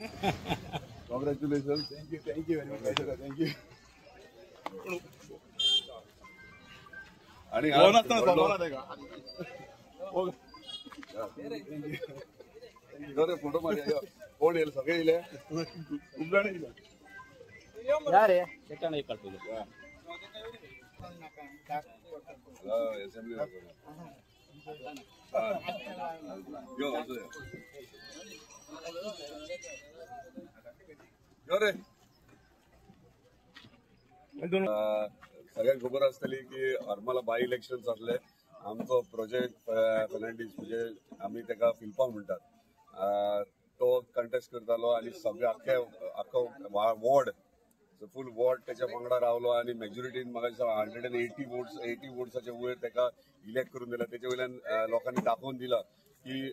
Congratulations. Thank you very much. Thank you. आणि photo मध्ये कोण येईल सगळे येईल सगळ्यांक खबर आसतली की हरमल बाय इलेक्शन जातले आमचो प्रोजेक्ट फर्नांडीस म्हणजे आम्ही तेका फिल्पा म्हणतात तो कंटेस्ट करतालो आणि सगळे आख्खो वॉर्ड फुल वॉर्ड त्याच्या वांगडा रावलो आणि मेजॉरिटीन म्हाका 180 वोट्साच्या वयर तेका इलेक्ट करून दिला त्याच्या वयल्यान लोकांनी दाखवून दिला की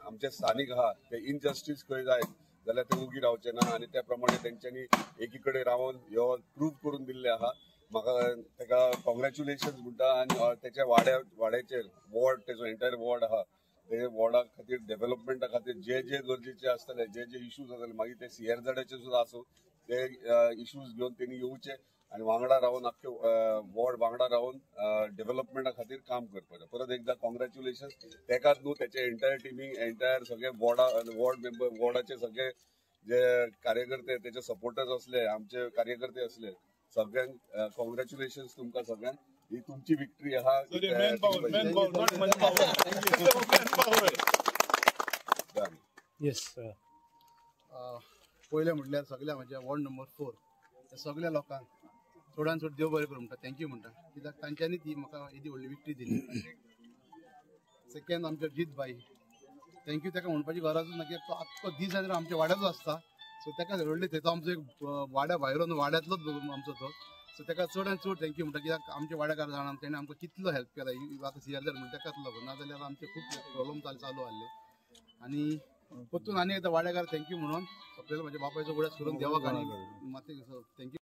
आमचे स्थानिक आहा ते इनजस्टीस खंय जाय जाल्यार ते उगी रावचे ना आणि त्या प्रमाणे तेंच्यांनी एकीकडे रावन ह्यो प्रूव्ह करून दिल्ले आहा म्हाका तेका कॉंग्रॅच्युलेशन्स म्हणटा आणि त्याच्या वाड्याचेर वॉर्ड तेजो एंटायर वॉर्ड आहा ते वॉर्डा खातीर डेव्हलपमेंटा खातीर जे गरजेचे आसतले जे इश्यूज आसतले मागीर ते CRZचे सुद्धा आसूं ते इश्यूज घेवन तेणी येवचे आणि वांगडा रावन आख्खे वॉर्ड वांगडा रावन डेव्हलपमेंटा खातीर काम करपाचें परत एकदा कॉंग्रॅच्युलेशन्स तेकाच न्हू त्याचे एंटायर टिमीक एंटायर सगळे वॉर्ड मेंबर वॉर्डाचे सगळे जे कार्यकर्ते त्याचे सपोर्टर्स असले आमचे कार्यकर्ते असले सगळ्यांक कॉंग्रॅच्युलेशन्स तुमकां सगळ्यांक ही तुमची विक्ट्री आहा येस पयलें म्हटल्यार सगळ्या म्हज्या वॉर्ड नंबर 4 त्या सगळ्या लोकांक चडांत चड देव बरें करूं म्हणटा थँक्यू म्हणटा कित्याक तांच्यांनी ती म्हाका येदी व्हडली विक्ट्री दिली सेकंड आमचो जीत बाई थँक्यू ताका म्हणपाची गरजूच ना कित्याक तो आख्खो दीस आनी आमच्या वाड्याचो आसता सो ताका व्हडली थंयचो आमचो एक वाड्या भायलो वाड्यांतलोच आमचो तो सो ताका चड आनी चड थँक्यू म्हणटा कित्याक आमच्या वाड्याकार जाणां ताणें आमकां कितलो हेल्प केला आतां CRZ म्हणटा ताकाच लागून नाजाल्यार आमचे खूब प्रॉब्लेम चालू आसले आनी परतून आनी एकदां वाड्याकार थँक्यू म्हणून आपल्याला म्हज्या बापायचो गुड्यास करून देवाक आनी मातशें थँक्यू